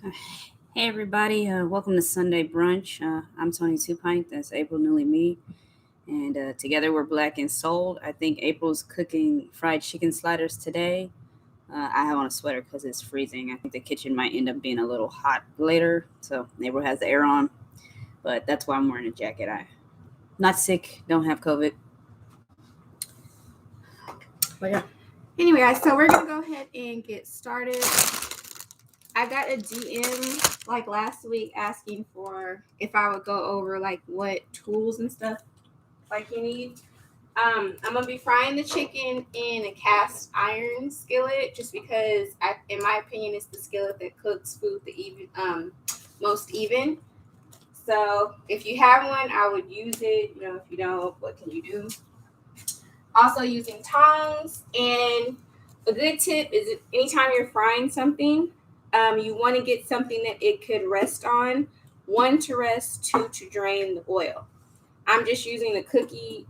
Hey everybody, welcome to Sunday Brunch. I'm Toni Two Pint, that's April Newly Me, and together we're Black and Soul. I think April's cooking fried chicken sliders today. I have on a sweater because it's freezing. I think the kitchen might end up being a little hot later, so April has the air on, but that's why I'm wearing a jacket. I'm not sick, don't have COVID. But yeah. Anyway, guys, so we're gonna go ahead and get started. I got a DM like last week asking for if I would go over like what tools and stuff like you need. I'm gonna be frying the chicken in a cast iron skillet just because in my opinion, it's the skillet that cooks food the most even. So if you have one, I would use it. If you don't, what can you do? Also using tongs, and a good tip is anytime you're frying something, you want to get something that it could rest on. One, to rest, two, to drain the oil. I'm just using a cake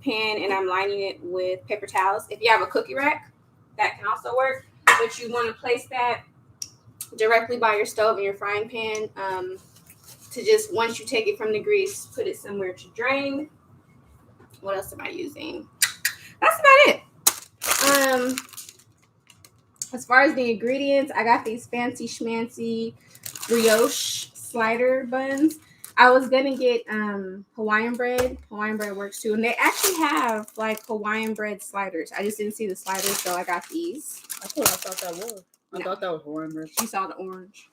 pan, and I'm lining it with paper towels. If you have a cookie rack, that can also work, but you want to place that directly by your stove and your frying pan, to just, once you take it from the grease, put it somewhere to drain. What else am I using? That's about it. As far as the ingredients, I got these fancy schmancy brioche slider buns. I was gonna get Hawaiian bread. Hawaiian bread works too, and they actually have like Hawaiian bread sliders. I just didn't see the sliders, so I got these. I thought that was. I thought that was orange. You saw the orange.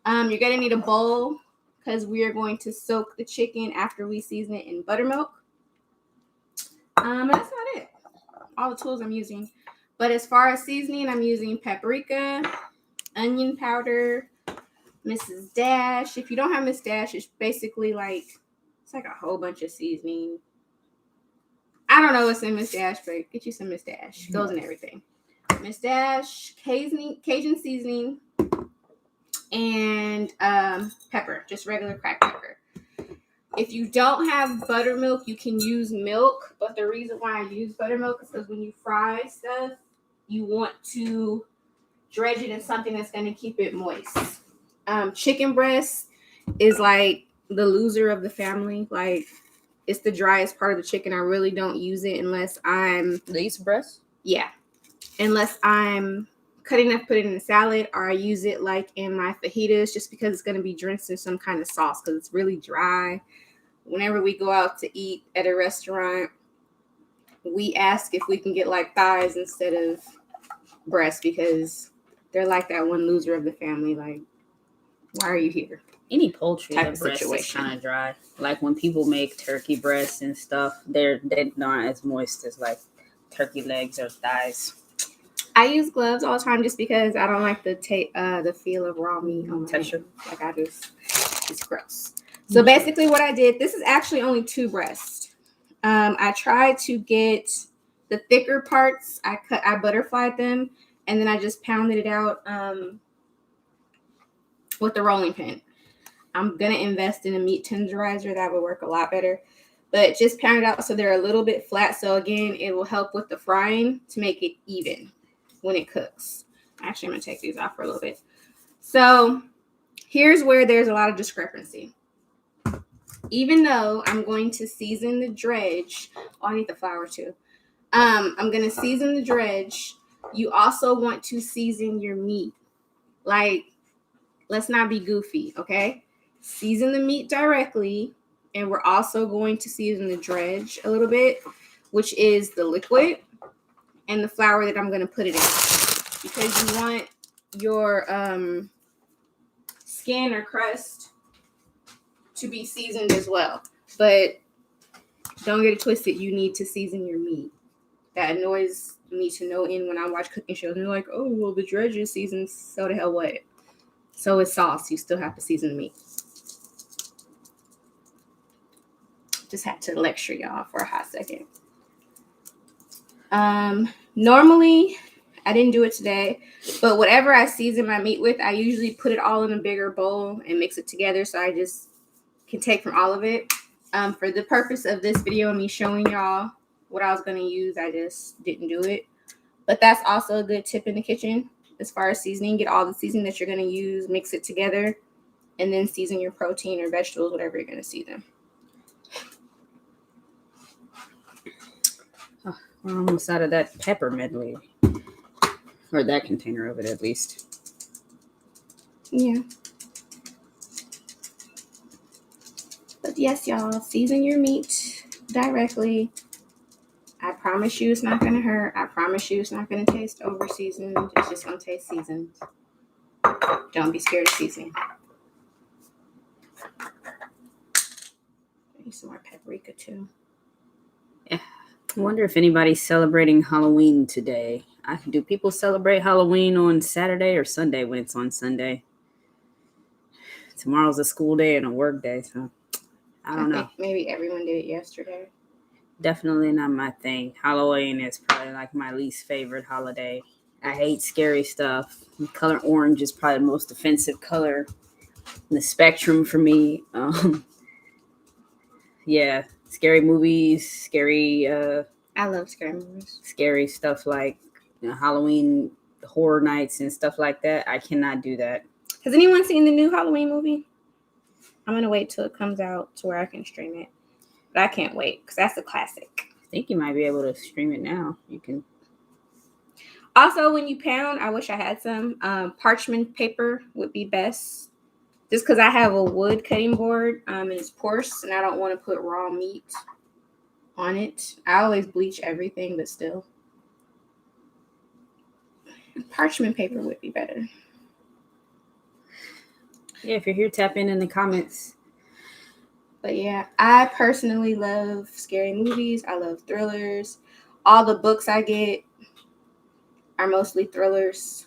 You're gonna need a bowl because we are going to soak the chicken after we season it in buttermilk. And that's not it. All the tools I'm using. But as far as seasoning, I'm using paprika, onion powder, Mrs. Dash. If you don't have Miss Dash, it's basically it's like a whole bunch of seasoning. I don't know what's in Miss Dash, but get you some Miss Dash. It goes in everything. Miss Dash, Cajun seasoning, and pepper, just regular cracked pepper. If you don't have buttermilk, you can use milk. But the reason why I use buttermilk is because when you fry stuff, you want to dredge it in something that's going to keep it moist. Chicken breast is like the loser of the family. Like, it's the driest part of the chicken. I really don't use it unless I'm... Least breast? Yeah. Unless I'm cutting up, put it in a salad, or I use it like in my fajitas just because it's going to be drenched in some kind of sauce because it's really dry. Whenever we go out to eat at a restaurant, we ask if we can get like thighs instead of breasts because they're like that one loser of the family. Like, why are you here? Any poultry Type of breast is situation. kind of dry. Like when people make turkey breasts and stuff, they're not as moist as like turkey legs or thighs. I use gloves all the time just because I don't like the feel of raw meat on my Texture. Like it's gross. So basically what I did, this is actually only 2 breasts. I tried to get the thicker parts. I butterflied them, and then I just pounded it out with the rolling pin. I'm going to invest in a meat tenderizer. That would work a lot better. But just pound it out so they're a little bit flat. So again, it will help with the frying to make it even when it cooks. Actually, I'm going to take these off for a little bit. So here's where there's a lot of discrepancy. Even though I'm going to season the dredge, I need the flour too. I'm going to season the dredge. You also want to season your meat. Like, let's not be goofy, okay? Season the meat directly, and we're also going to season the dredge a little bit, which is the liquid and the flour that I'm going to put it in, because you want your skin or crust to be seasoned as well. But don't get it twisted. You need to season your meat. That annoys me to no end when I watch cooking shows. And they're like, oh, well, the dredge is seasoned. So the hell what? So is sauce. You still have to season the meat. Just had to lecture y'all for a hot second. Normally, I didn't do it today, but whatever I season my meat with, I usually put it all in a bigger bowl and mix it together so I just can take from all of it. For the purpose of this video and me showing y'all what I was going to use, I just didn't do it. But that's also a good tip in the kitchen. as far as seasoning. Get all the seasoning that you're going to use, mix it together, and then season your protein or vegetables, whatever you're going to season. Oh, we're almost out of that pepper medley. Or that container of it, at least. Yeah. But yes, y'all, season your meat directly. I promise you it's not going to hurt. I promise you it's not going to taste over seasoned. It's just going to taste seasoned. Don't be scared of seasoning. I need some more paprika too. Yeah. I wonder if anybody's celebrating Halloween today. Do people celebrate Halloween on Saturday or Sunday when it's on Sunday? Tomorrow's a school day and a work day, so I don't know. Maybe everyone did it yesterday. Definitely not my thing. Halloween is probably like my least favorite holiday. I hate scary stuff. The color orange is probably the most offensive color in the spectrum for me. Yeah, scary movies, scary. I love scary movies. Scary stuff like Halloween horror nights and stuff like that. I cannot do that. Has anyone seen the new Halloween movie? I'm gonna wait till it comes out to where I can stream it. But I can't wait because that's a classic. I think you might be able to stream it now. You can. Also, when you pound, I wish I had some parchment paper would be best. Just because I have a wood cutting board and it's porous and I don't want to put raw meat on it. I always bleach everything, but still. Parchment paper would be better. Yeah, if you're here, tap in the comments. But yeah, I personally love scary movies. I love thrillers. All the books I get are mostly thrillers.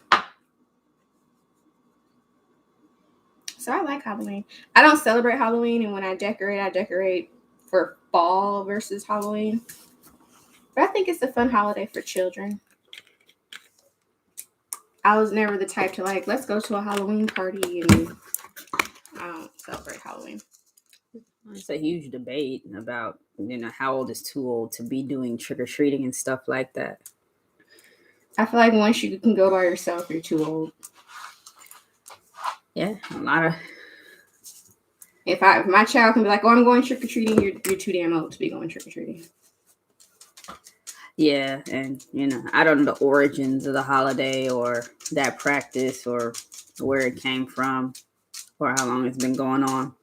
So I like Halloween. I don't celebrate Halloween, and when I decorate for fall versus Halloween. But I think it's a fun holiday for children. I was never the type to like, let's go to a Halloween party, and I don't celebrate Halloween. It's a huge debate about, how old is too old to be doing trick-or-treating and stuff like that. I feel like once you can go by yourself, you're too old. Yeah, a lot of. If my child can be like, oh, I'm going trick-or-treating, you're too damn old to be going trick-or-treating. Yeah, and I don't know the origins of the holiday or that practice or where it came from or how long it's been going on.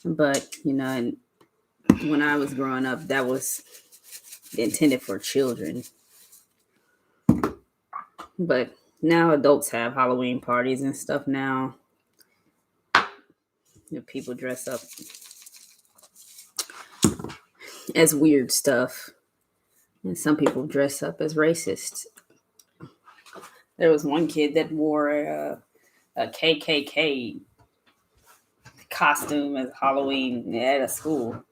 But, and when I was growing up, that was intended for children. But now adults have Halloween parties and stuff now. People dress up as weird stuff. And some people dress up as racists. There was one kid that wore a KKK costume as Halloween at a school.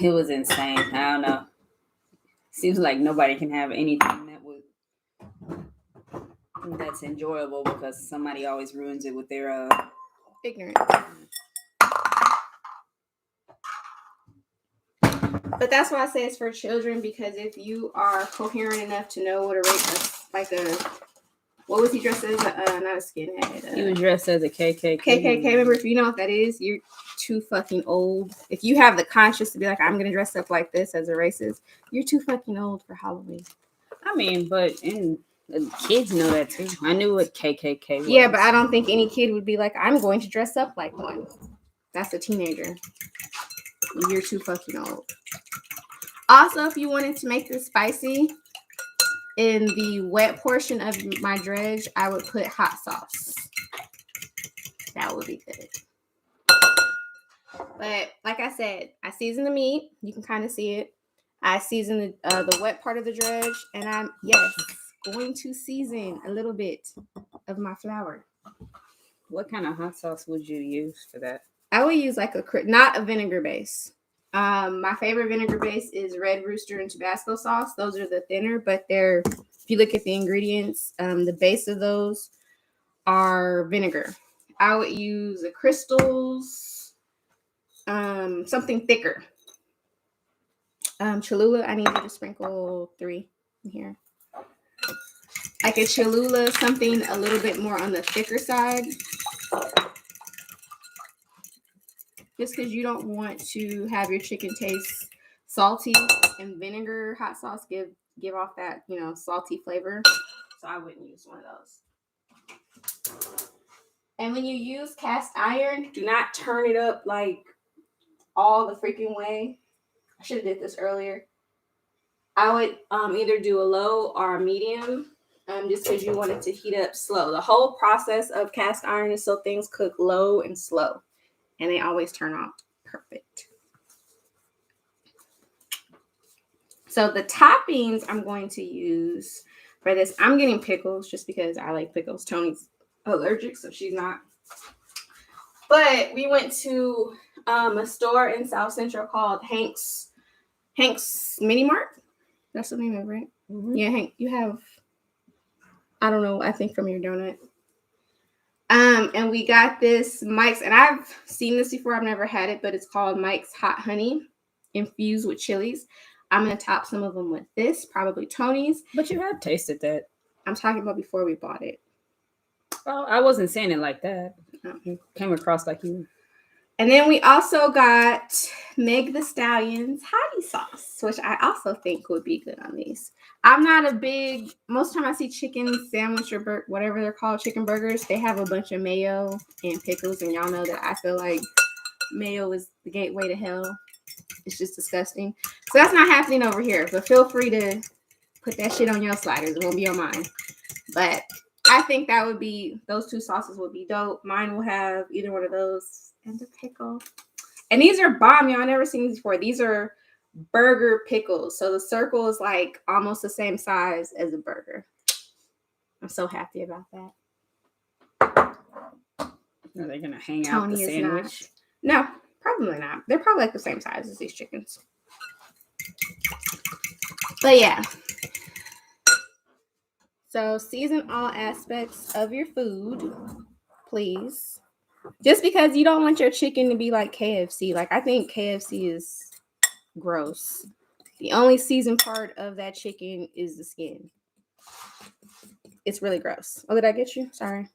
It was insane. I don't know. Seems like nobody can have anything that's enjoyable because somebody always ruins it with their ignorance. But that's why I say it's for children, because if you are coherent enough to know what a race, what was he dressed as? Not a skinhead. He was dressed as a KKK member. If you know what that is, you're too fucking old. If you have the conscience to be like, I'm going to dress up like this as a racist, you're too fucking old for Halloween. I mean, but kids know that too. I knew what KKK was. Yeah, but I don't think any kid would be like, I'm going to dress up like one. That's a teenager. You're too fucking old. Also, if you wanted to make this spicy, in the wet portion of my dredge, I would put hot sauce. That would be good. But like I said, I season the meat. You can kind of see it. I season the wet part of the dredge, and I'm going to season a little bit of my flour. What kind of hot sauce would you use for that? I would use not a vinegar base. My favorite vinegar base is Red Rooster and Tabasco sauce. Those are the thinner, but if you look at the ingredients, the base of those are vinegar. I would use a Crystal's, something thicker. Cholula, I need you to sprinkle 3 in here. like a Cholula, something a little bit more on the thicker side. Just because you don't want to have your chicken taste salty, and vinegar hot sauce give off that, salty flavor. So I wouldn't use one of those. And when you use cast iron, do not turn it up like all the freaking way. I should have did this earlier. I would either do a low or a medium, just because you want it to heat up slow. The whole process of cast iron is so things cook low and slow, and they always turn out perfect. So the toppings I'm going to use for this, I'm getting pickles just because I like pickles. Toni's allergic, so she's not. But we went to a store in South Central called Hank's Mini Mart. That's the name of it, right? Mm-hmm. Yeah, Hank, you have, I don't know, I think from your donut. And we got this Mike's, and I've seen this before. I've never had it, but it's called Mike's Hot Honey infused with chilies. I'm going to top some of them with this, probably Toni's. But you have tasted that. I'm talking about before we bought it. Well, I wasn't saying it like that. It came across like you. And then we also got Meg the Stallion's hottie sauce, which I also think would be good on these. I'm not a big, most time I see chicken sandwich or whatever they're called, chicken burgers, they have a bunch of mayo and pickles, and y'all know that I feel like mayo is the gateway to hell. It's just disgusting. So that's not happening over here, but feel free to put that shit on your sliders. It won't be on mine. But I think that would be, those two sauces would be dope. Mine will have either one of those and the pickle. And these are bomb, y'all. Never seen these before. These are burger pickles. So the circle is like almost the same size as a burger. I'm so happy about that. Are they gonna hang out the sandwich? No, probably not. They're probably like the same size as these chickens. But yeah. So season all aspects of your food, please. Just because you don't want your chicken to be like KFC. Like, I think KFC is gross. The only seasoned part of that chicken is the skin. It's really gross. Oh, did I get you? Sorry.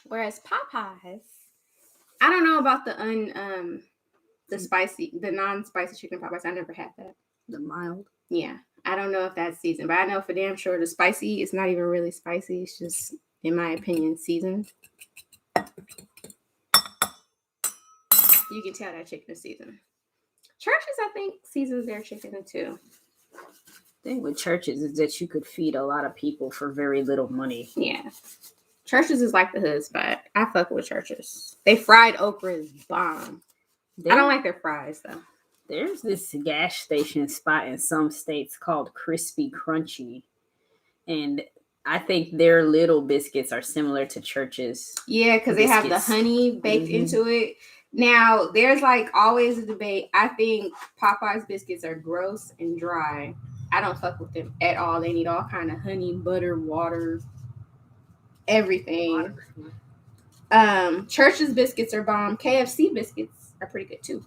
Whereas Popeyes, I don't know about the non-spicy chicken Popeyes. I never had that. The mild. Yeah. I don't know if that's seasoned, but I know for damn sure the spicy is not even really spicy. It's just, in my opinion, seasoned. You can tell that chicken is seasoned. Churches, I think, seasons their chicken too. The thing with Churches is that you could feed a lot of people for very little money. Yeah. Churches is like the hood spot. I fuck with Churches. They fried okra is bomb. I don't like their fries, though. There's this gas station spot in some states called Crispy Crunchy. And I think their little biscuits are similar to Churches. Yeah, because they have the honey baked into it. Now, there's like always a debate. I think Popeye's biscuits are gross and dry. I don't fuck with them at all. They need all kind of honey, butter, water, everything. Church's biscuits are bomb. KFC biscuits are pretty good too.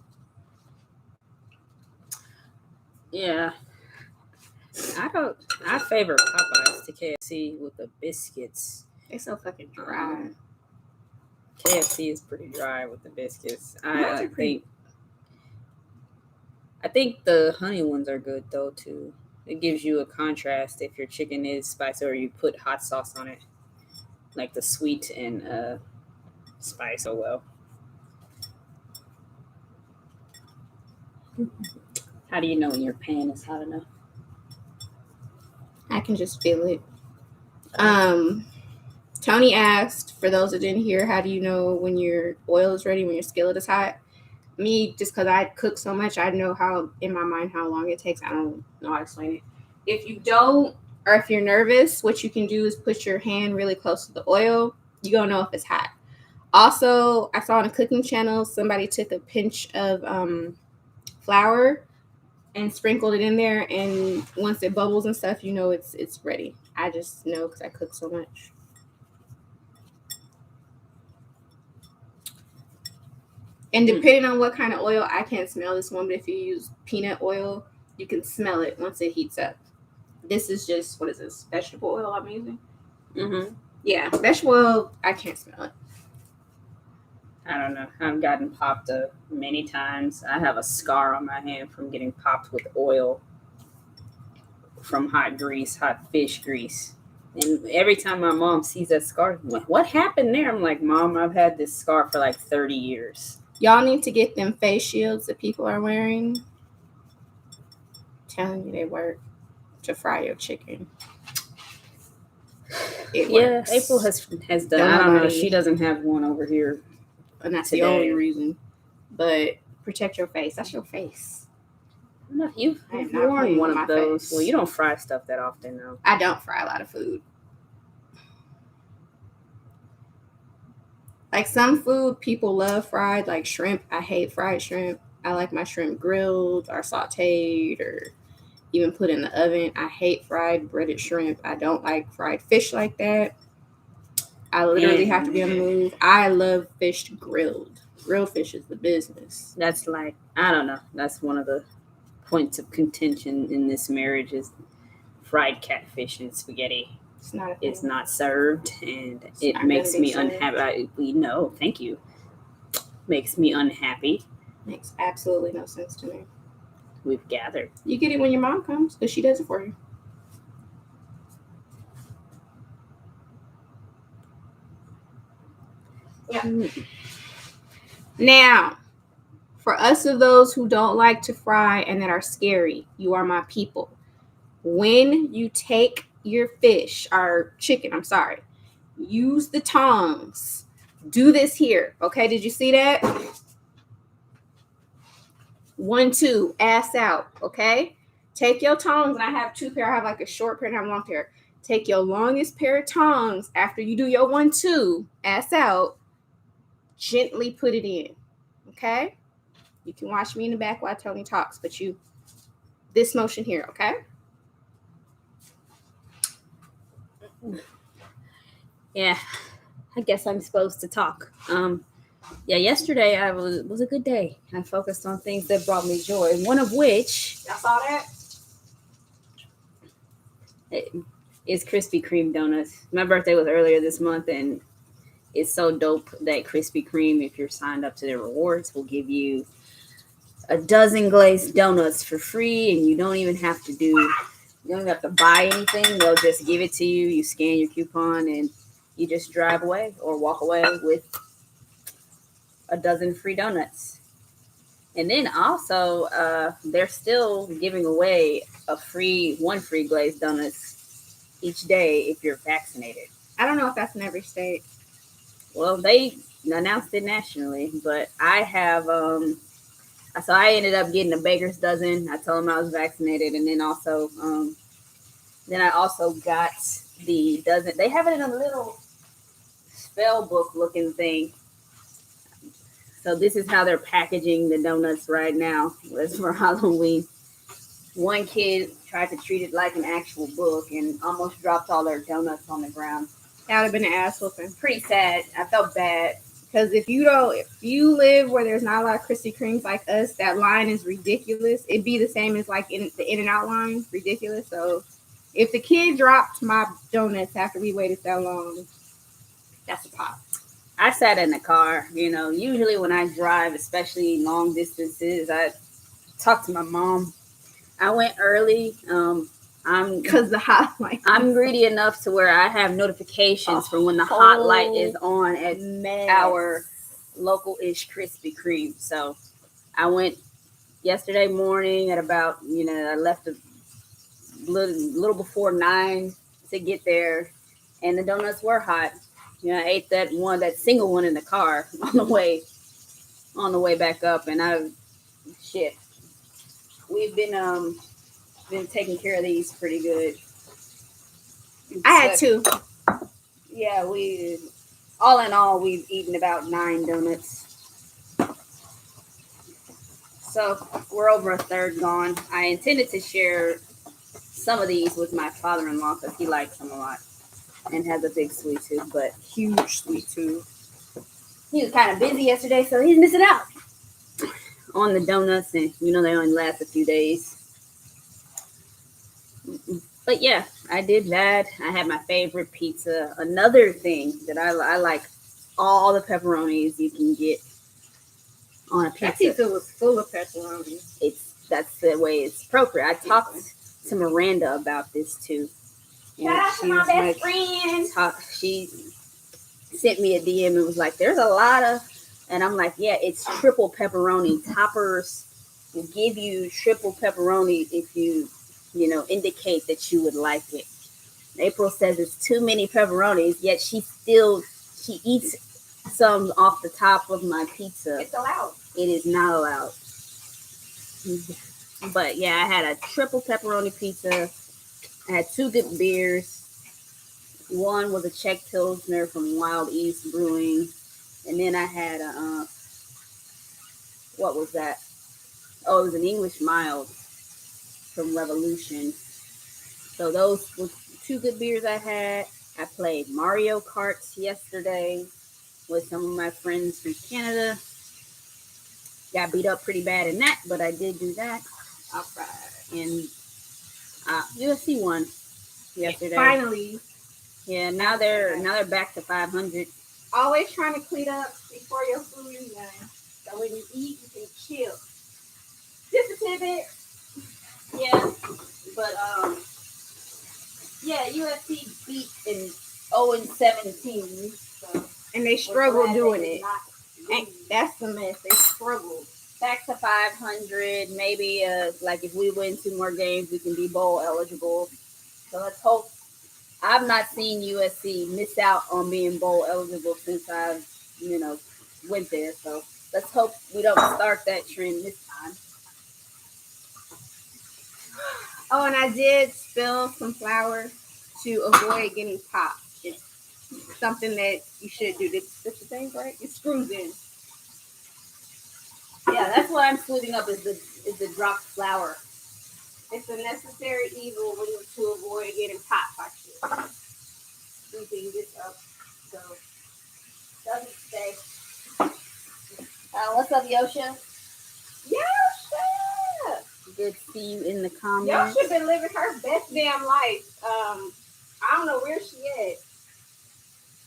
Yeah. I favor Popeyes to KFC with the biscuits. They're so fucking dry. KFC is pretty dry with the biscuits. I think the honey ones are good though too. It gives you a contrast if your chicken is spicy or you put hot sauce on it. Like the sweet and spice. Oh well. How do you know when your pan is hot enough? I can just feel it. Toni asked, for those that didn't hear, how do you know when your oil is ready, when your skillet is hot? Me, just because I cook so much, I know how, in my mind, how long it takes. I don't know how to explain it. If you don't, or if you're nervous, what you can do is put your hand really close to the oil. You're going to know if it's hot. Also, I saw on a cooking channel, somebody took a pinch of flour and sprinkled it in there, and once it bubbles and stuff, you know it's ready. I just know because I cook so much. And depending on what kind of oil, I can't smell this one, but if you use peanut oil, you can smell it once it heats up. This is just, what is this? Vegetable oil I'm using? Mm-hmm. Yeah, vegetable oil, I can't smell it. I don't know. I've gotten popped many times. I have a scar on my hand from getting popped with oil from hot grease, hot fish grease. And every time my mom sees that scar, what happened there? I'm like, Mom, I've had this scar for like 30 years. Y'all need to get them face shields that people are wearing. I'm telling you, they work to fry your chicken. It works. April has done. I don't know. She doesn't have one over here, and that's today. The only reason. But protect your face. That's your face. No, you've worn one of those. Face. Well, you don't fry stuff that often, though. I don't fry a lot of food. Like some food people love fried, like shrimp. I hate fried shrimp. I like my shrimp grilled or sauteed or even put in the oven. I hate fried breaded shrimp. I don't like fried fish like that. I literally have to be on the move. I love fish grilled. Grilled fish is the business. That's like, I don't know. That's one of the points of contention in this marriage is fried catfish and spaghetti. It's not served, and it makes me unhappy. No, thank you. Makes me unhappy. Makes absolutely no sense to me. We've gathered. You get it when your mom comes, because she does it for you. Yeah. Now, for us of those who don't like to fry and that are scary, you are my people. When you take your fish or chicken, use the tongs. Do this here. Okay, did you see that? 1, 2, ass out. Okay, take your tongs, and I have 2 pair. I have like a short pair and I have a long pair. Take your longest pair of tongs after you do your 1, 2, ass out. Gently put it in. Okay, you can watch me in the back while Toni talks, but this motion here. Okay. Yeah, I guess I'm supposed to talk. Yeah, yesterday was a good day. I focused on things that brought me joy. One of which, y'all saw that, is Krispy Kreme donuts. My birthday was earlier this month, and it's so dope that Krispy Kreme, if you're signed up to their rewards, will give you a dozen glazed donuts for free, and you don't even have to buy anything. They'll just give it to you. You scan your coupon, and you just drive away or walk away with a dozen free donuts. And then also, they're still giving away one free glazed donuts each day if you're vaccinated. I don't know if that's in every state. Well, they announced it nationally, but I have, so I ended up getting a baker's dozen. I told them I was vaccinated, and then also, I also got the dozen. They have it in a little spell book looking thing. So this is how they're packaging the donuts right now. It's for Halloween. One kid tried to treat it like an actual book and almost dropped all their donuts on the ground. That would have been an ass whooping. Pretty sad. I felt bad. Because if you live where there's not a lot of Krispy Kremes like us, that line is ridiculous. It'd be the same as like in the In-N-Out line. Ridiculous. So if the kid dropped my donuts after we waited that long, that's a pop. I sat in the car. Usually when I drive, especially long distances, I talk to my mom. I went early. Because the hot light. I'm greedy enough to where I have notifications for when the hot light is on at our local-ish Krispy Kreme. So I went yesterday morning at about, I left a little before 9 to get there, and the donuts were hot. I ate that single one in the car on the way back up, and we've been taking care of these pretty good. I had 2. Yeah, all in all, we've eaten about 9 donuts. So we're over a third gone. I intended to share some of these with my father-in-law because he likes them a lot and has a big sweet tooth, but huge sweet tooth. He was kind of busy yesterday, so he's missing out on the donuts, and they only last a few days. But yeah, I did that. I had my favorite pizza. Another thing that I like all the pepperonis you can get on a pizza. That pizza was full of pepperoni. That's the way it's appropriate. I talked to Miranda about this too. Shout out to my best friend. She sent me a DM and was like, "There's a lot of," and I'm like, "Yeah, it's triple pepperoni. Toppers will give you triple pepperoni if indicate that you would like it." April says it's too many pepperonis, yet she eats some off the top of my pizza. It's allowed. It is not allowed. But yeah, I had a triple pepperoni pizza. I had 2 good beers. One was a Czech Pilsner from Wild East Brewing. And then I had what was that? Oh, it was an English mild from Revolution. So those were 2 good beers I had. I played Mario Kart yesterday with some of my friends from Canada. Got beat up pretty bad in that, but I did do that. All right. And UFC won yesterday. Finally. Yeah, now they're back to 500. Always trying to clean up before your food is done. So when you eat, you can chill. Just a tidbit. Yeah, but UFC beat in 0-17. So and they struggle doing it. And that's the mess. They struggle. Back to 500. Maybe like if we win 2 more games, we can be bowl eligible. So let's hope. I've not seen USC miss out on being bowl eligible since I've went there. So let's hope we don't start that trend this time. Oh, and I did spill some flour to avoid getting popped. It's something that you should do. It's such a thing, right? It screws in. Yeah, that's what I'm splitting up is the dropped flour. It's a necessary evil to avoid getting popped by shit. Sweeping this up so doesn't stay. What's up, Yosha? Yosha! Good to see you in the comments. Yosha been living her best damn life. I don't know where she at.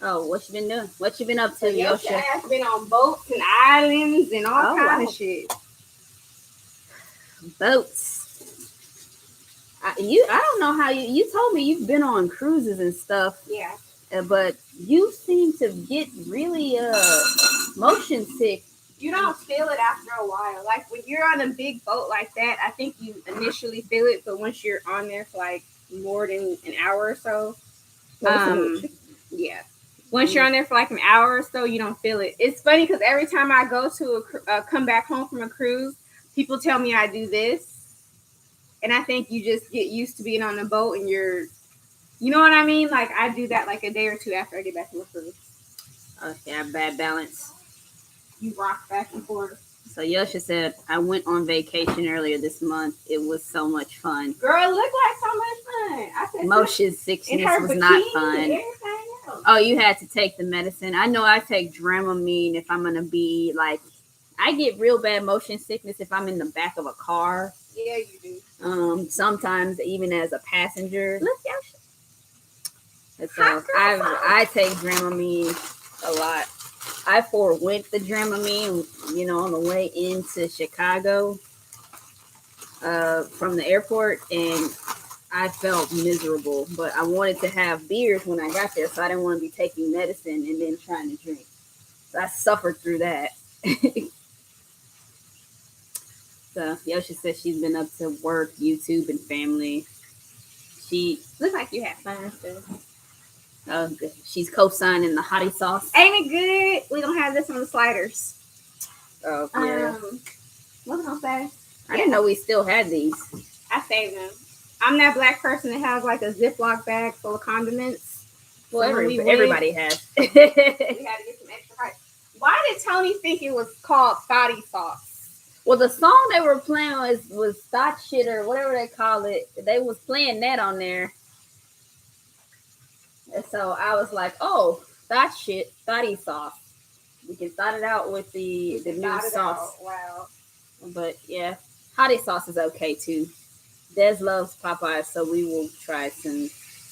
Oh, what you been doing? What you been up to, Yosha has been on boats and islands and all kind of shit. Boats. I don't know how you told me you've been on cruises and stuff. Yeah. But you seem to get really motion sick. You don't feel it after a while. Like when you're on a big boat like that, I think you initially feel it, but once you're on there for like more than an hour or so, yeah. Once you're on there for like an hour or so, you don't feel it. It's funny because every time I go to come back home from a cruise, people tell me I do this. And I think you just get used to being on the boat and you know what I mean? Like I do that like a day or 2 after I get back from a cruise. Oh, yeah, bad balance. You rock back and forth. So Yosha said, I went on vacation earlier this month. It was so much fun. Girl, it looked like so much fun. I said motion sickness was not fun. Oh, you had to take the medicine. I know I take Dramamine if I'm going to be like, I get real bad motion sickness if I'm in the back of a car. Yeah, you do. Sometimes even as a passenger. Look, Yosha. So I take Dramamine a lot. I forewent the Dramamine, on the way into Chicago from the airport, and I felt miserable. But I wanted to have beers when I got there, so I didn't want to be taking medicine and then trying to drink. So I suffered through that. So Yosha says she's been up to work, YouTube, and family. She looks like you had fun too. She's co-signing the hottie sauce. Ain't it good? We don't have this on the sliders. Oh, yeah. What was I gonna say? I didn't know we still had these. I saved them. I'm that black person that has like a Ziploc bag full of condiments. Well, everybody has. We had to get some extra rice. Why did Toni think it was called thotty sauce? Well, the song they were playing was Thought Shit or whatever they call it. They was playing that on there. And so I was like, oh, Thought Shit, Thotty sauce. We can thought it out with the new sauce. Wow. But yeah, hottie sauce is okay too. Des loves Popeyes, so we will try some.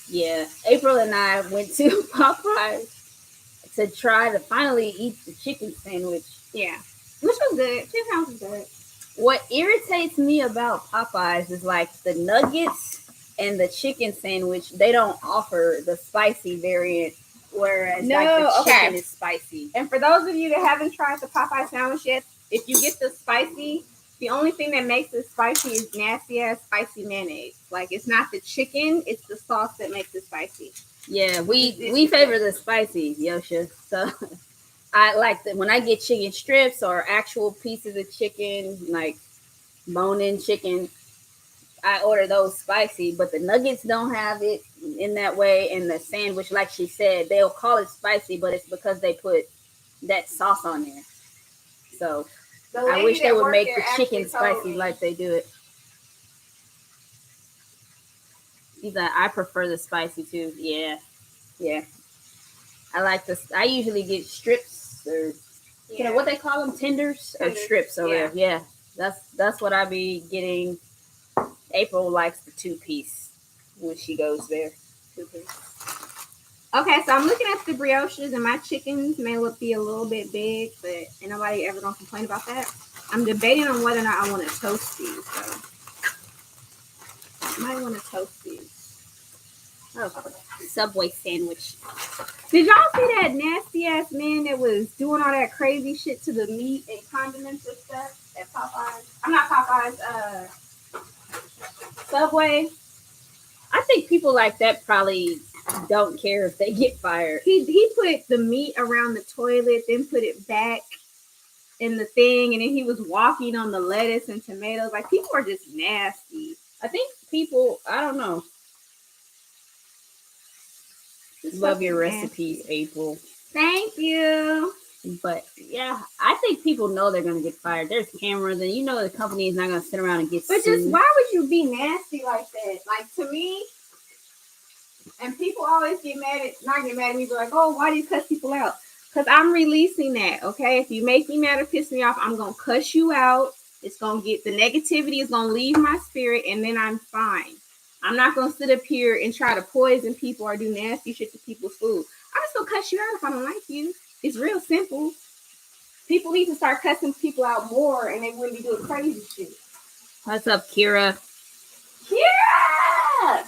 Yeah, April and I went to Popeyes to try to finally eat the chicken sandwich. Yeah, which was good. Chicken sandwich was good. What irritates me about Popeyes is like the nuggets and the chicken sandwich. They don't offer the spicy variant, whereas like the chicken is spicy. And for those of you that haven't tried the Popeye sandwich yet, if you get the spicy, the only thing that makes it spicy is nasty ass spicy mayonnaise. Like it's not the chicken, it's the sauce that makes it spicy. Yeah, we favor the spicy, Yosha. So I like that when I get chicken strips or actual pieces of chicken, like bone-in chicken, I order those spicy. But the nuggets don't have it in that way, and the sandwich, like she said, they'll call it spicy, but it's because they put that sauce on there. So I wish they would make the chicken spicy like they do it. She's like, I prefer the spicy too. Yeah, yeah. I like this. I usually get strips or you know what they call them, tenders or strips over there. Yeah, that's what I be getting. April likes the 2-piece when she goes there. 2-piece. Okay, so I'm looking at the brioches, and my chickens may look be a little bit big, but ain't nobody ever gonna complain about that. I'm debating on whether or not I want to toast these. So I might want to toast these. Oh, Subway sandwich. Did y'all see that nasty ass man that was doing all that crazy shit to the meat and condiments and stuff at Popeyes? I'm not Popeyes. Subway. I think people like that probably don't care if they get fired. He put the meat around the toilet, then put it back in the thing, and then he was walking on the lettuce and tomatoes. Like people are just nasty. I think people, I don't know. Love your recipes, April. Thank you. But yeah, I think people know they're gonna get fired. There's cameras, and you know the company is not gonna sit around and get sued. But just why would you be nasty like that? Like to me, and people always not get mad at me, but like, oh, why do you cuss people out? Because I'm releasing that. Okay, if you make me mad or piss me off, I'm gonna cuss you out. It's gonna get the negativity is gonna leave my spirit, and then I'm fine. I'm not gonna sit up here and try to poison people or do nasty shit to people's food. I'm just gonna cuss you out if I don't like you. It's real simple. People need to start cussing people out more, and they wouldn't be doing crazy shit. What's up, Kira? Kira! I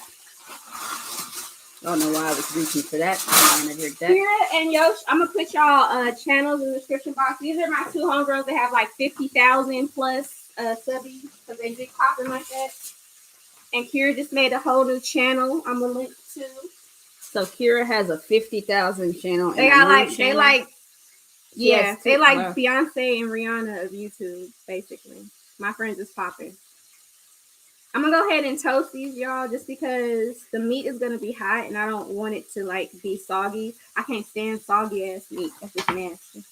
don't know why I was reaching for that. Kira and Yosh, I'm gonna put y'all channels in the description box. These are my 2 homegirls that have like 50,000 plus subbies because they just popping like that. And Kira just made a whole new channel. I'm gonna link to. So Kira has a 50,000 channel. They got like channel. They like Beyonce and Rihanna of YouTube, basically. My friends is popping. I'm gonna go ahead and toast these, y'all, just because the meat is gonna be hot and I don't want it to like be soggy. I can't stand soggy ass meat. That's just nasty.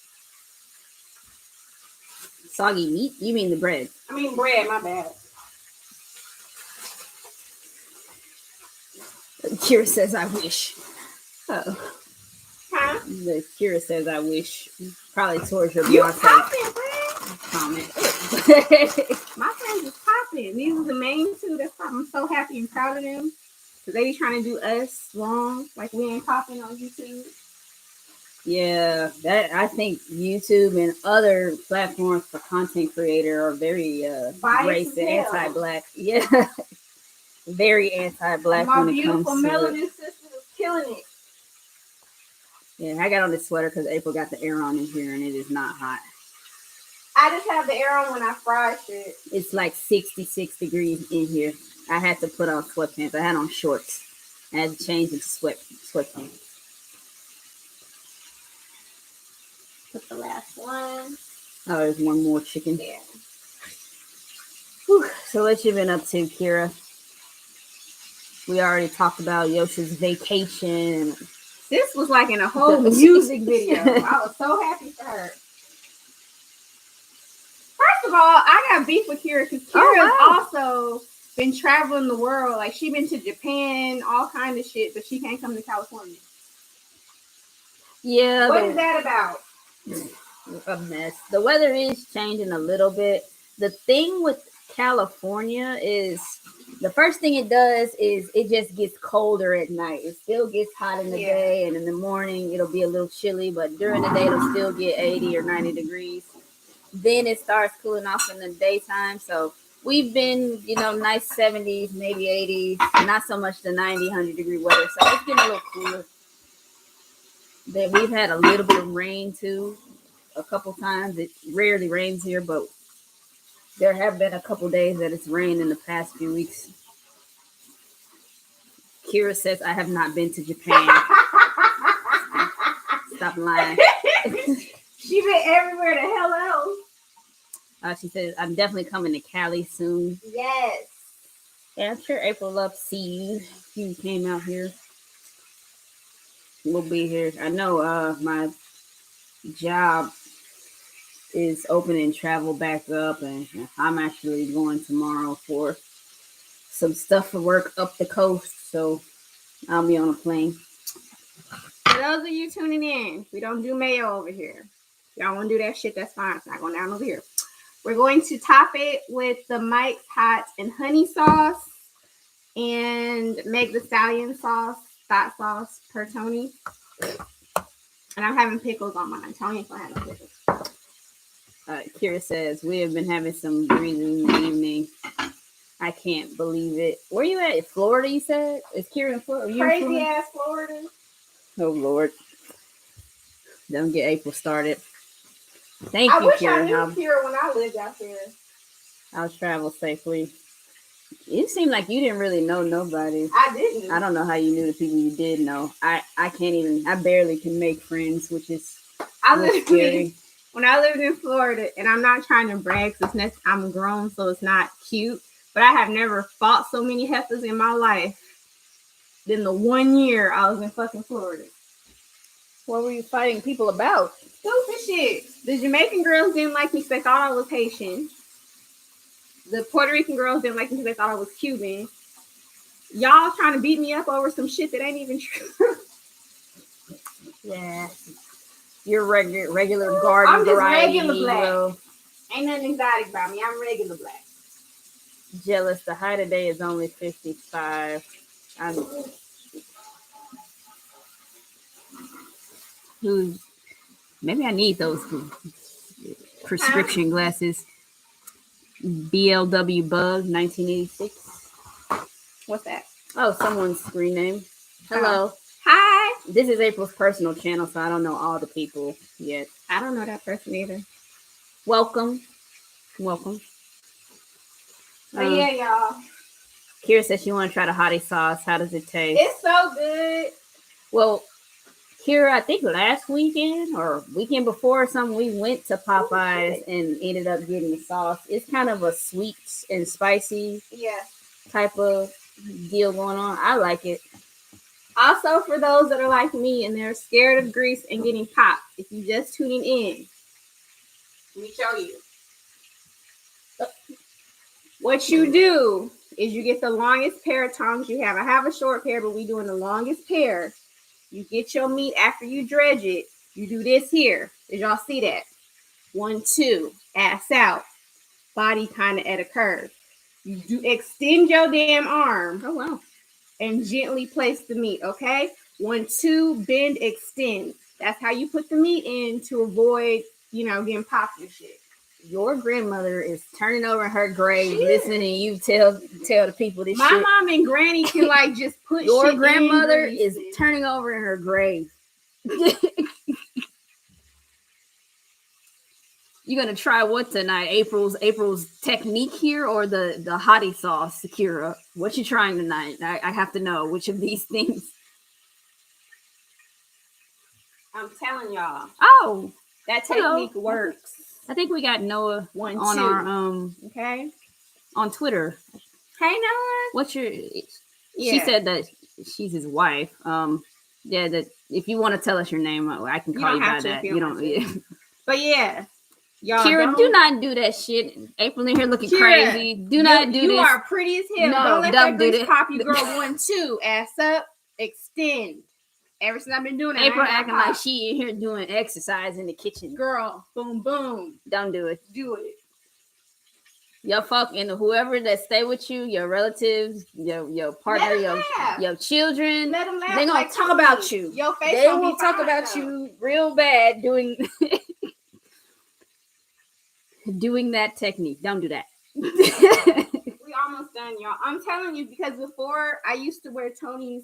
Soggy meat? You mean the bread? I mean bread, my bad. Kira says I wish. Oh. Huh? The Kira says I wish. Probably towards your Beyonce comment. My friends is popping. These are the main 2 that's popping. I'm so happy and proud of them. Because they be trying to do us wrong. Like we ain't popping on YouTube. Yeah, that I think YouTube and other platforms for content creator are very racist, anti-black. Yeah. Very anti-black when it comes to my beautiful melanin sister is killing it. Yeah, I got on this sweater because April got the air on in here and it is not hot. I just have the air on when I fry shit. It's like 66 degrees in here. I had to put on sweatpants. I had on shorts. I had to change into sweatpants. Put the last one. Oh, there's one more chicken. Yeah. Whew. So what you been up to, Kira? We already talked about Yoshi's vacation. This was like in a whole music video. I was so happy for her. First of all, I got beef with Kira because Kira's also been traveling the world. Like she been to Japan, all kind of shit, but she can't come to California. Yeah. What is that about? A mess. The weather is changing a little bit. The thing with California is The first thing it does is it just gets colder at night. It still gets hot in the day, and in the morning it'll be a little chilly, but during the day it'll still get 80 or 90 degrees. Then it starts cooling off in the daytime. So we've been, nice 70s, maybe 80s, not so much the 90, 100-degree weather. So it's getting a little cooler. Then we've had a little bit of rain too, a couple times. It rarely rains here, but there have been a couple days that it's rained in the past few weeks. Kira says I have not been to Japan. Stop lying. She been everywhere the hell else. She says I'm definitely coming to Cali soon. Yes. Yeah, I'm sure April will love to see you if you came out here. We'll be here. I know my job is opening travel back up, and I'm actually going tomorrow for some stuff for work up the coast, so I'll be on a plane. For those of you tuning in, we don't do mayo over here. If y'all want to do that shit, that's fine. It's not going down over here. We're going to top it with the Mike's Hot and Honey sauce and make the Stallion sauce, hot sauce per Toni. And I'm having pickles on mine. Toni ain't gonna have no pickles. Kira says we have been having some breezy in the evening. I can't believe it. Where you at? Florida, you said? Is Kira in Florida? Crazy ass Florida. Oh, Lord. Don't get April started. Thank you, Kira. I wish I knew Kira when I lived out there. I'll travel safely. It seemed like you didn't really know nobody. I didn't. I don't know how you knew the people you did know. I can't even. I barely can make friends, which is scary. When I lived in Florida, and I'm not trying to brag because I'm grown, so it's not cute, but I have never fought so many heifers in my life than the 1 year I was in fucking Florida. What were you fighting people about? Stupid shit. The Jamaican girls didn't like me because they thought I was Haitian. The Puerto Rican girls didn't like me because they thought I was Cuban. Y'all trying to beat me up over some shit that ain't even true. Yeah. You're regular garden I'm just variety. Regular black. Ain't nothing exotic about me. I'm regular black. Jealous. The high today is only 55. Maybe I need those prescription glasses. BLW Bug 1986. What's that? Oh, someone's screen name. Hello. Hi. This is April's personal channel, so I don't know all the people yet. I don't know that person either. Welcome. But yeah, y'all. Kira says she want to try the hottie sauce. How does it taste? It's so good. Well, Kira, I think last weekend or weekend before or something, we went to Popeyes and ended up getting the sauce. It's kind of a sweet and spicy type of deal going on. I like it. Also, for those that are like me and they're scared of grease and getting popped, if you're just tuning in, let me show you. What you do is you get the longest pair of tongs you have. I have a short pair, but we're doing the longest pair. You get your meat after you dredge it. You do this here. Did y'all see that? 1, 2, ass out. Body kind of at a curve. You do extend your damn arm. Oh, wow. And gently place the meat, okay? 1, 2, bend, extend. That's how you put the meat in to avoid, getting popped and shit. Your grandmother is turning over in her grave listening to you tell the people this shit. My mom and granny can just put your shit grandmother is turning over in her grave. You gonna try what tonight? April's technique here or the hottie sauce, Kira? What you trying tonight? I have to know which of these things. I'm telling y'all. Oh, that technique works. I think we got Noah on our okay on Twitter. Hey Noah, what's your? She said that she's his wife. Yeah, that if you want to tell us your name, I can call you by that. You don't. Yeah. But yeah, y'all. Kira, do not do that shit. April in here looking crazy. Do not do this. You are pretty as hell. No, don't let that grease pop you, girl. 1, 2, ass up, extend. Ever since I've been doing it, April acting like she in here doing exercise in the kitchen. Girl, boom, boom. Don't do it. Do it. Your folk and whoever that stay with you, your relatives, your partner, your children, Let them laugh. They're gonna like talk about you. Your face They gonna will be talk fine, about though. you real bad doing doing that technique. Don't do that. We almost done, y'all. I'm telling you, because before I used to wear Toni's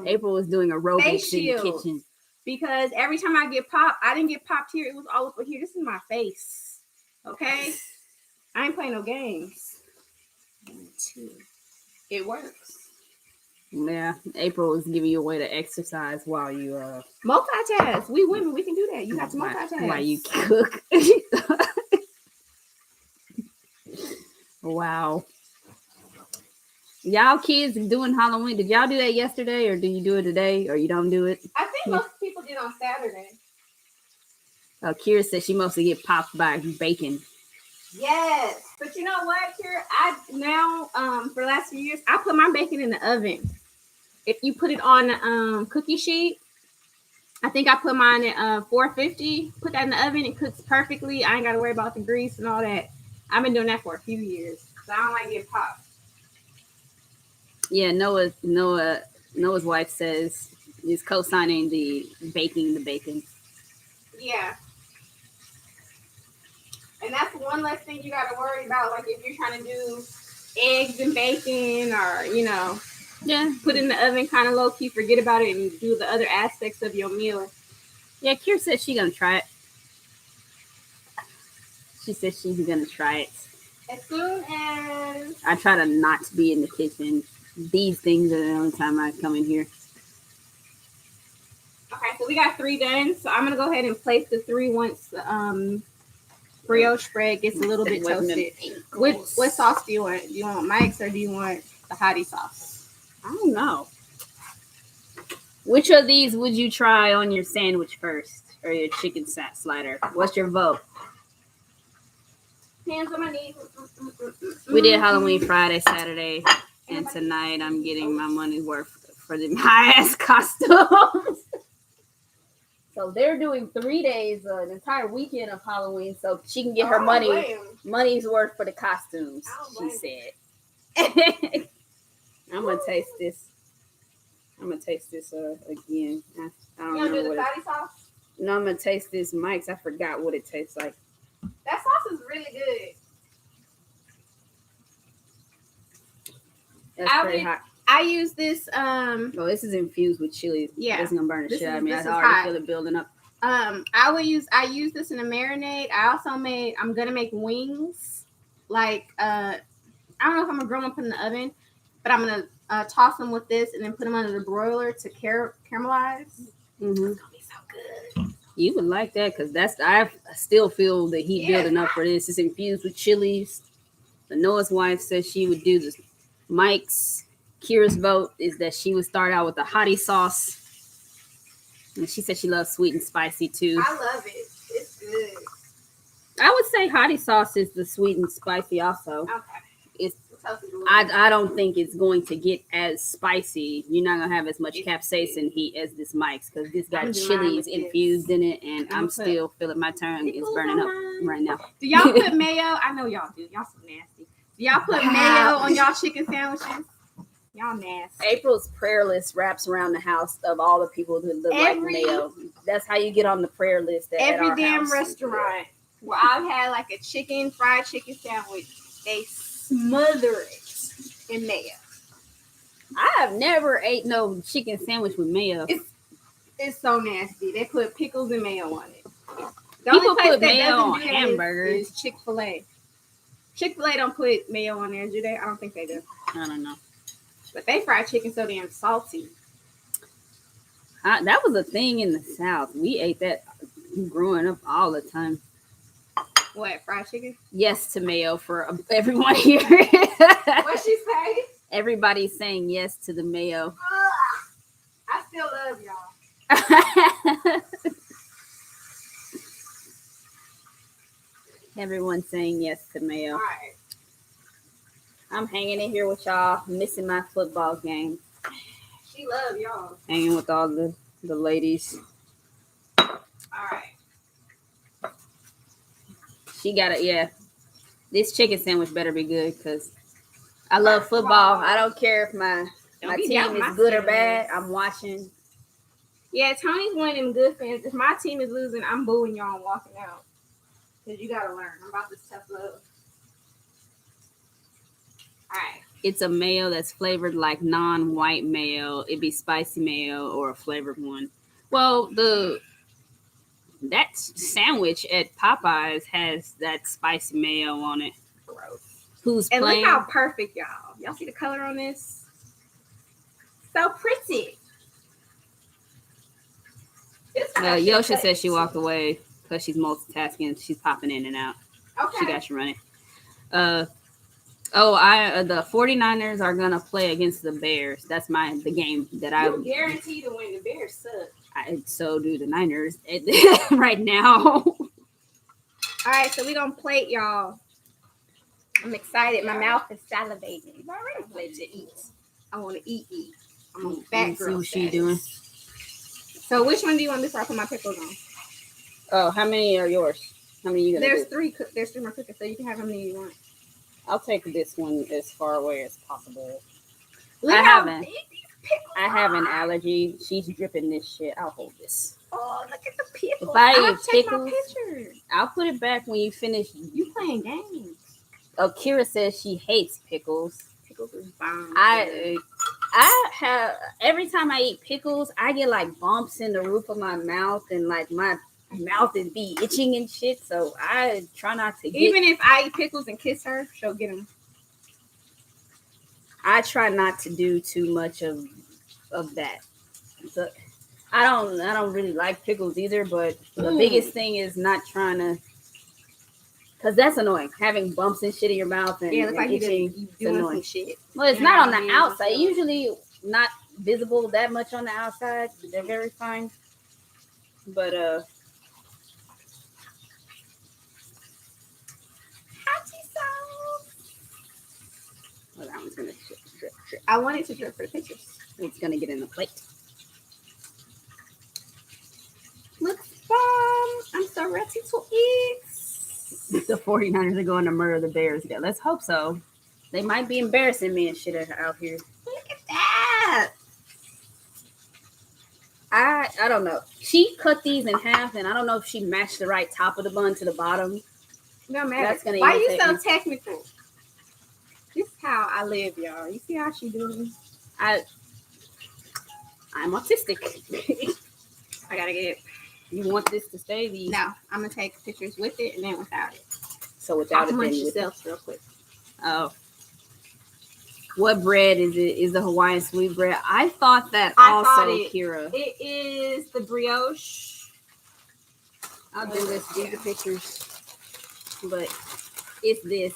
April was doing aerobics face in the shield. kitchen. Because every time I get popped, I didn't get popped here. It was all over here. This is my face. Okay? I ain't playing no games. 1, 2. It works. Yeah, April was giving you a way to exercise while you multitask. We women, we can do that. You have to multitask. While you cook. Wow. Y'all kids doing Halloween. Did y'all do that yesterday, or do you do it today, or you don't do it? I think most people did on Saturday. Kira said she mostly get popped by bacon. Yes, but you know what, Kira? I now for the last few years, I put my bacon in the oven. If you put it on the cookie sheet, I think I put mine at 450. Put that in the oven, it cooks perfectly. I ain't got to worry about the grease and all that. I've been doing that for a few years, so I don't like getting popped. Yeah, Noah's wife says he's co-signing the baking the bacon. Yeah. And that's one less thing you got to worry about. Like if you're trying to do eggs and bacon, or put it in the oven kind of low key, forget about it, and do the other aspects of your meal. Yeah, Kira said she's gonna try it. She said she's gonna try it. As soon as I try to not be in the kitchen. These things are the only time I come in here. Okay, so we got 3 done. So I'm gonna go ahead and place the 3 once the brioche spread gets a little bit toasted. What sauce do you want? Do you want Mike's or do you want the hottie sauce? I don't know. Which of these would you try on your sandwich first, or your chicken slider? What's your vote? Hands on my knees. We did Halloween Friday, Saturday, and tonight I'm getting my money's worth for the high-ass costumes. So they're doing 3 days, an entire weekend of Halloween, so she can get her money's worth for the costumes, she said. I'm going to taste this. Again. I don't know. You going to do the patty sauce? No, I'm going to taste this Mike's. I forgot what it tastes like. That sauce is really good. That's pretty hot. I use this. This is infused with chili. Yeah, it's gonna burn the shit out of me. I already feel it building up. I use this in a marinade. I'm gonna make wings. Like I don't know if I'm gonna grill them, put in the oven, but I'm gonna toss them with this and then put them under the broiler to caramelize. Mm-hmm. It's gonna be so good. You would like that because I still feel the heat building up for this. It's infused with chilies. The Noah's wife says she would do this. Mike's Kira's vote is that she would start out with the hottie sauce. And she said she loves sweet and spicy too. I love it. It's good. I would say hottie sauce is the sweet and spicy also. Okay. I don't think it's going to get as spicy. You're not going to have as much capsaicin heat as this Mike's because this got chilies infused in it, and I'm still feeling my tongue is burning up right now. Do y'all put mayo? I know y'all do. Y'all so nasty. Do y'all put mayo on y'all chicken sandwiches? Y'all nasty. April's prayer list wraps around the house of all the people who like mayo. That's how you get on the prayer list. Every damn restaurant where I've had like a fried chicken sandwich, they smother it in mayo. I have never ate no chicken sandwich with mayo. It's so nasty. They put pickles and mayo on it. People put mayo on hamburgers. Is Chick-fil-A. Chick-fil-A don't put mayo on there, do they? I don't think they do. I don't know. But they fry chicken so damn salty. That was a thing in the South. We ate that growing up all the time. What, fried chicken? Yes to mayo for everyone here. What'd she say? Everybody's saying yes to the mayo. I still love y'all. Everyone's saying yes to mayo. All right. I'm hanging in here with y'all, missing my football game. She love y'all. Hanging with all the ladies. All right. She got it, yeah. This chicken sandwich better be good because I love football. I don't care if my team is good or bad. I'm watching. Yeah, Tony's one of them good fans. If my team is losing, I'm booing y'all and walking out. Because you got to learn. I'm about this tough love. All right. It's a mayo that's flavored like non-white mayo. It'd be spicy mayo or a flavored one. Well, that sandwich at Popeyes has that spicy mayo on it. Gross. Who's and playing? Look how perfect, y'all. Y'all see the color on this? So pretty. Yosha says she walked away because she's multitasking. She's popping in and out. Okay. She got you running. The 49ers are going to play against the Bears. That's the game that I'm guaranteed to win. The Bears suck. So do the Niners right now. All right, so we're going to plate, y'all. I'm excited. My mouth is salivating. I'm already played to eat. I want to eat. I'm on fat girl. See what she doing. So which one do you want before I put my pickles on? Oh, how many are yours? How many you gonna There's three more cookies, so you can have how many you want. I'll take this one as far away as possible. Look I how haven't. big these pickles I have an allergy. She's dripping this shit. I'll hold this. Oh, look at the pickles. If I I'll eat take pickles, my picture. I'll put it back when you finish. You playing games. Oh, Kira says she hates pickles. Pickles is bomb. I have every time I eat pickles, I get like bumps in the roof of my mouth and like my mouth is be itching and shit. So I try not to get. Even if I eat pickles and kiss her, she'll get them. I try not to do too much of that. So I don't really like pickles either. But the biggest thing is not trying to. Because that's annoying. Having bumps and shit in your mouth and, look like itching. It's annoying. Shit. Well, it's not on the outside. Usually not visible that much on the outside. They're very fine. But Hottie sauce. well, that one's gonna drip. I want it to drip for the pictures. It's gonna get in the plate. Looks bomb. I'm so ready to eat. The 49ers are going to murder the Bears. Yeah, let's hope so. They might be embarrassing me and shit out here. Look at that. I don't know. She cut these in half, and I don't know if she matched the right top of the bun to the bottom. No matter. That's gonna Why you so me. technical? This is how I live, y'all. You see how she doing? I'm autistic. I gotta get it. You want this to stay? No, I'm gonna take pictures with it and then without it. So without it, munch then yourself real quick. Oh. What bread is it? Is the Hawaiian sweet bread? I thought that Kira. It is the brioche. I'll do this. These are pictures. But it's this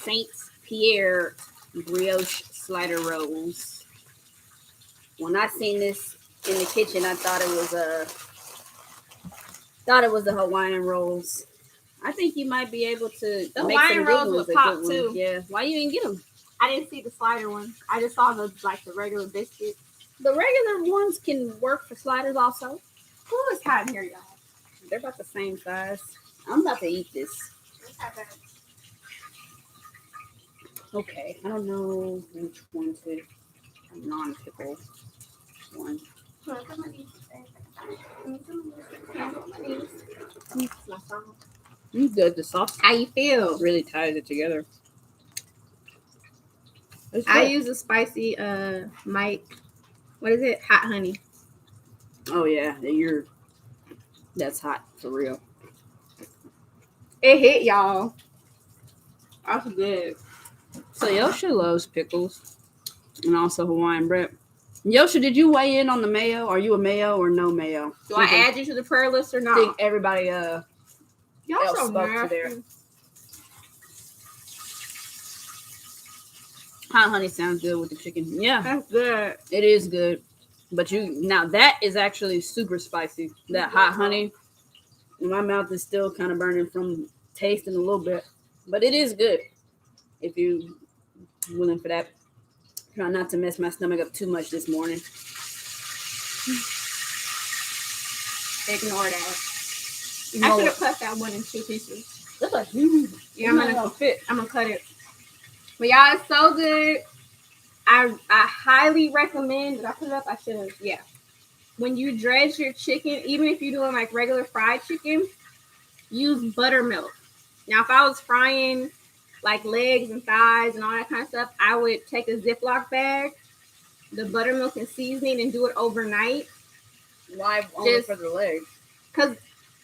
Saint Pierre brioche slider rolls. When I seen this in the kitchen, I thought it was the Hawaiian rolls. I think you might be able to. The make Hawaiian some rolls would pop too. Yeah. Why you didn't get them? I didn't see the slider one. I just saw the regular biscuit. The regular ones can work for sliders also. Ooh, it's hot in here, y'all. They're about the same size. I'm about to eat this. Okay, I don't know which one to non-pickle one. Good. The sauce. How you feel? Really ties it together. I use a spicy Mike. What is it? Hot honey. Oh yeah, that's hot for real. It hit, y'all. That's good. So Yosha loves pickles and also Hawaiian bread. Yosha, did you weigh in on the mayo? Are you a mayo or no mayo? Do I add you to the prayer list or not? I think everybody y'all else so spoke nasty. to their hot honey sounds good with the chicken. Yeah, That's good. it is good. But now that is actually super spicy. That hot honey. My mouth is still kind of burning from tasting a little bit. But it is good. If you're willing for that. Try not to mess my stomach up too much this morning. Ignore that. I should have cut that one in 2 pieces. That's a huge. Yeah, I'm gonna cut it. But y'all, it's so good. I highly recommend. Did I put it up? I should have. Yeah. When you dredge your chicken, even if you're doing like regular fried chicken, use buttermilk. Now, if I was frying like legs and thighs and all that kind of stuff, I would take a Ziploc bag, the buttermilk and seasoning, and do it overnight. Why only for the legs? Because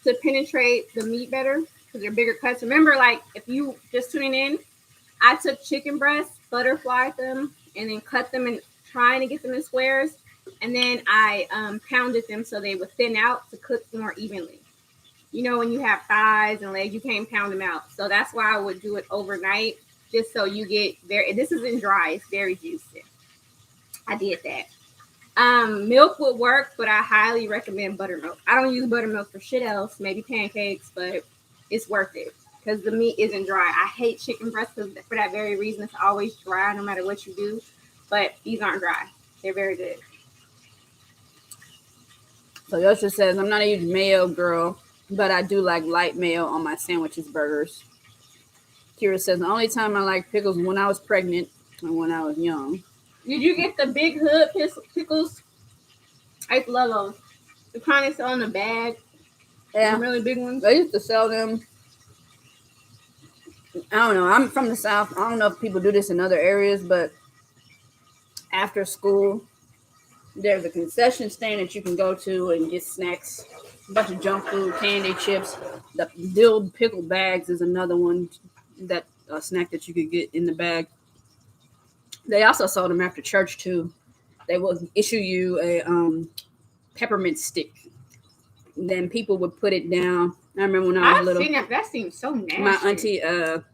to penetrate the meat better, because they're bigger cuts. Remember, like if you just tuning in, I took chicken breasts, butterflied them, and then cut them and trying to get them in squares. And then I pounded them so they would thin out to cook more evenly. You know, when you have thighs and legs, you can't pound them out. So that's why I would do it overnight, just so you get very, this isn't dry, it's very juicy. I did that. Milk would work, but I highly recommend buttermilk. I don't use buttermilk for shit else, maybe pancakes, but it's worth it because the meat isn't dry. I hate chicken breasts for that very reason. It's always dry no matter what you do, but these aren't dry. They're very good. So Yosha says, I'm not a huge mayo girl, but I do like light mayo on my sandwiches, burgers. Kira says, the only time I like pickles was when I was pregnant and when I was young. Did you get the big hood pickles? I used to love those. The kind they sell in the bag. Yeah. The really big ones. They used to sell them. I don't know. I'm from the South. I don't know if people do this in other areas, but after school, there's a concession stand that you can go to and get snacks, a bunch of junk food, candy, chips. The dill pickle bags is another one, that snack that you could get in the bag. They also sold them after church too. They will issue you a peppermint stick. Then people would put it down. I remember when I was little. Seen that. That seems so nasty. My auntie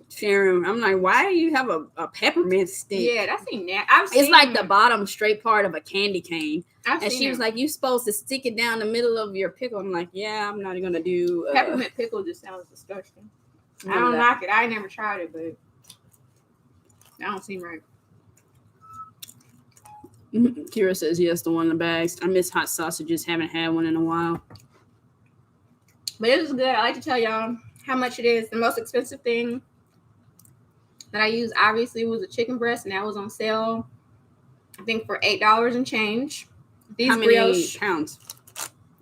Sharon, I'm like, why do you have a peppermint stick? Yeah, that seems nasty. It's like the bottom straight part of a candy cane. And she was like, you supposed to stick it down the middle of your pickle. I'm like, yeah, I'm not gonna do peppermint pickle. Just sounds disgusting. I don't knock it. I never tried it, but that don't seem right. Kira says yes, the one in the bags. I miss hot sausages. Haven't had one in a while. But it was good. I like to tell y'all how much it is. The most expensive thing that I used obviously was a chicken breast, and that was on sale, I think, for $8 and change. These how many brioche, pounds?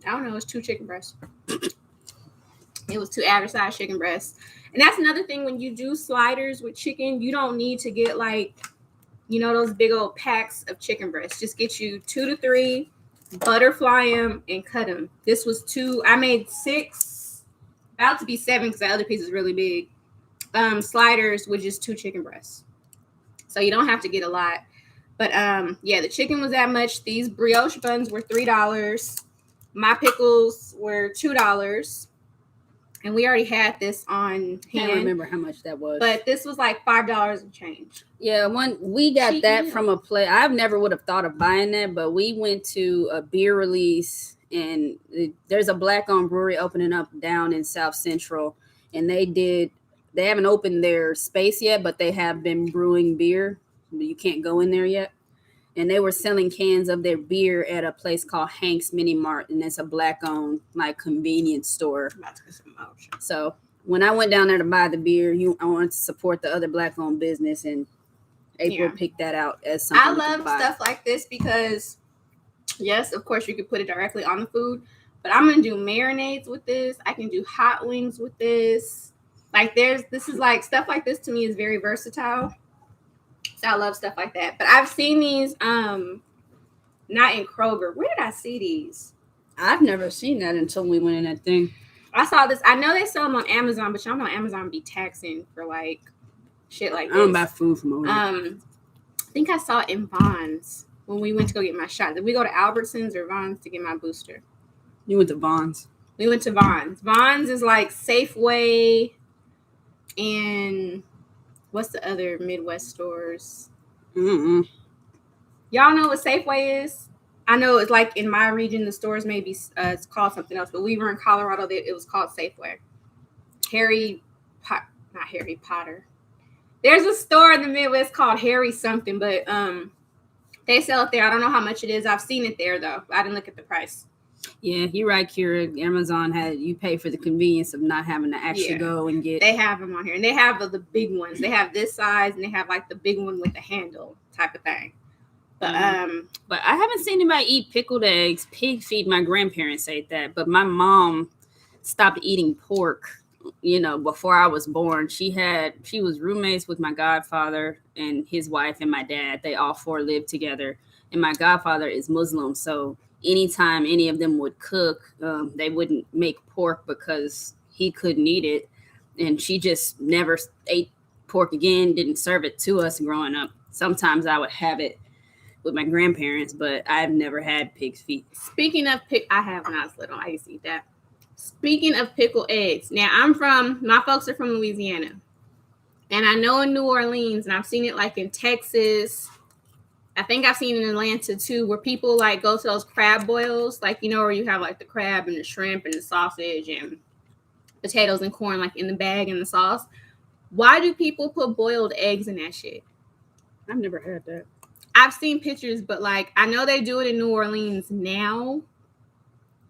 I don't know. It's 2 chicken breasts. It was 2 average size chicken breasts. And that's another thing, when you do sliders with chicken, you don't need to get like, you know, those big old packs of chicken breasts. Just get you 2 to 3, butterfly them, and cut them. This was 2. I made 6, about to be 7 because the other piece is really big. Sliders with just 2 chicken breasts. So you don't have to get a lot. But yeah, the chicken was that much. These brioche buns were $3. My pickles were $2. And we already had this on hand. I can't remember how much that was. But this was like $5 and change. Yeah, we got that from a place. I never would have thought of buying that, but we went to a beer release, and there's a black-owned brewery opening up down in South Central, and they haven't opened their space yet, but they have been brewing beer. You can't go in there yet. And they were selling cans of their beer at a place called Hank's Mini Mart, and it's a black-owned like convenience store. So when I went down there to buy the beer, I wanted to support the other black-owned business, and April picked that out as something. I love stuff like this because, yes, of course, you could put it directly on the food, but I'm gonna do marinades with this. I can do hot wings with this. Like this is like stuff like this to me is very versatile. So I love stuff like that. But I've seen these not in Kroger. Where did I see these? I've never seen that until we went in that thing. I saw this. I know they sell them on Amazon, but y'all know Amazon be taxing for like shit like this. I don't buy food from over there. I think I saw it in Vons when we went to go get my shot. Did we go to Albertsons or Vons to get my booster? You went to Vons. We went to Vons. Vons is like Safeway and what's the other Midwest stores? Mm-mm. Y'all know what Safeway is? I know it's like in my region, the stores may be it's called something else, but we were in Colorado. It was called Safeway. Not Harry Potter. There's a store in the Midwest called Harry something, but they sell it there. I don't know how much it is. I've seen it there though. I didn't look at the price. Yeah, you're right, Kira. Amazon had you pay for the convenience of not having to actually go and get. They have them on here, and they have the big ones. They have this size, and they have like the big one with the handle type of thing. But But I haven't seen anybody eat pickled eggs. Pig feed. My grandparents ate that, but my mom stopped eating pork. Before I was born, she was roommates with my godfather and his wife and my dad. They all four lived together, and my godfather is Muslim, so anytime any of them would cook, they wouldn't make pork because he couldn't eat it, and she just never ate pork again. Didn't serve it to us growing up. Sometimes I would have it with my grandparents, but I've never had pig's feet. Speaking of I have when I was little. I used to eat that. Speaking of pickled eggs, now my folks are from Louisiana, and I know in New Orleans, and I've seen it like in Texas. I think I've seen it in Atlanta too, where people like go to those crab boils, like where you have like the crab and the shrimp and the sausage and potatoes and corn like in the bag and the sauce. Why do people put boiled eggs in that shit? I've never had that. I've seen pictures, but like I know they do it in New Orleans now.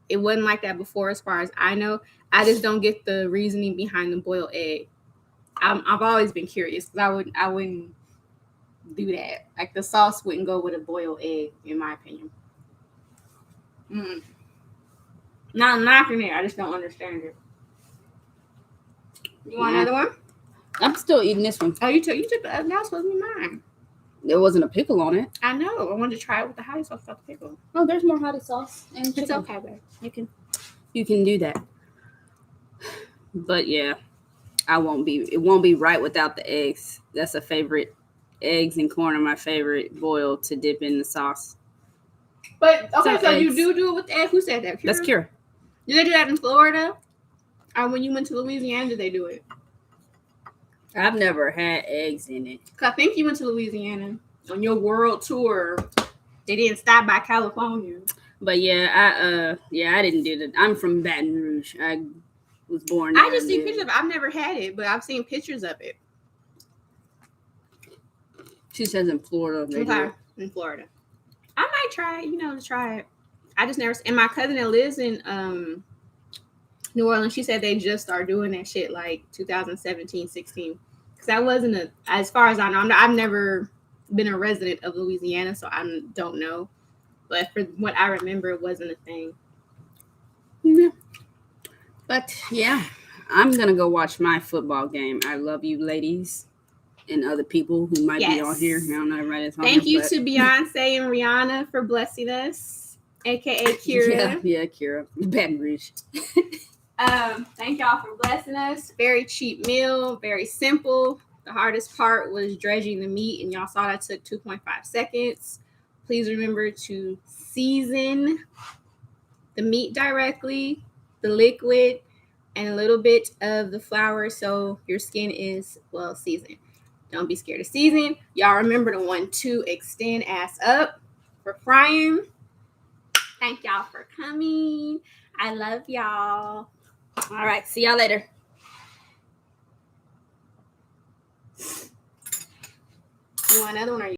It wasn't like that before, as far as I know. I just don't get the reasoning behind the boiled egg. I've always been curious because I wouldn't do that. Like the sauce wouldn't go with a boiled egg, in my opinion. Not knocking it, I just don't understand it. You want another one? I'm still eating this one. Oh, you took the other. That was supposed to be mine. There wasn't a pickle on it. I know. I wanted to try it with the hottie sauce without the pickle. Oh, there's more hottie sauce. And it's okay, babe. You can do that. But yeah, it won't be right without the eggs. That's a favorite. Eggs and corn are my favorite boiled to dip in the sauce. But okay, so you do it with the egg. Who said that? Kira? That's Kira. Did they do that in Florida? Or when you went to Louisiana, did they do it? I've never had eggs in it. I think you went to Louisiana on your world tour. They didn't stop by California. But yeah, I didn't do that. I'm from Baton Rouge. I was born there. I just see pictures of it. I've never had it, but I've seen pictures of it. She says in Florida. Okay, in Florida. I might try it, to try it. I just never. And my cousin that lives in New Orleans, she said they just started doing that shit like 2017, 16. Because I wasn't as far as I know, I've never been a resident of Louisiana, so I don't know. But for what I remember, it wasn't a thing. Yeah. But yeah, I'm gonna go watch my football game. I love you, ladies, and other people who might be on here. I don't know everybody that's on Thank here, you to Beyonce and Rihanna for blessing us, aka Kira. Yeah, Kira, Baton Rouge. Thank y'all for blessing us. Very cheap meal, very simple. The hardest part was dredging the meat, and y'all saw that took 2.5 seconds. Please remember to season the meat directly, the liquid, and a little bit of the flour so your skin is well seasoned. Don't be scared of season. Y'all remember the 1, 2, extend ass up for frying. Thank y'all for coming. I love y'all. All right, see y'all later. You want another one or you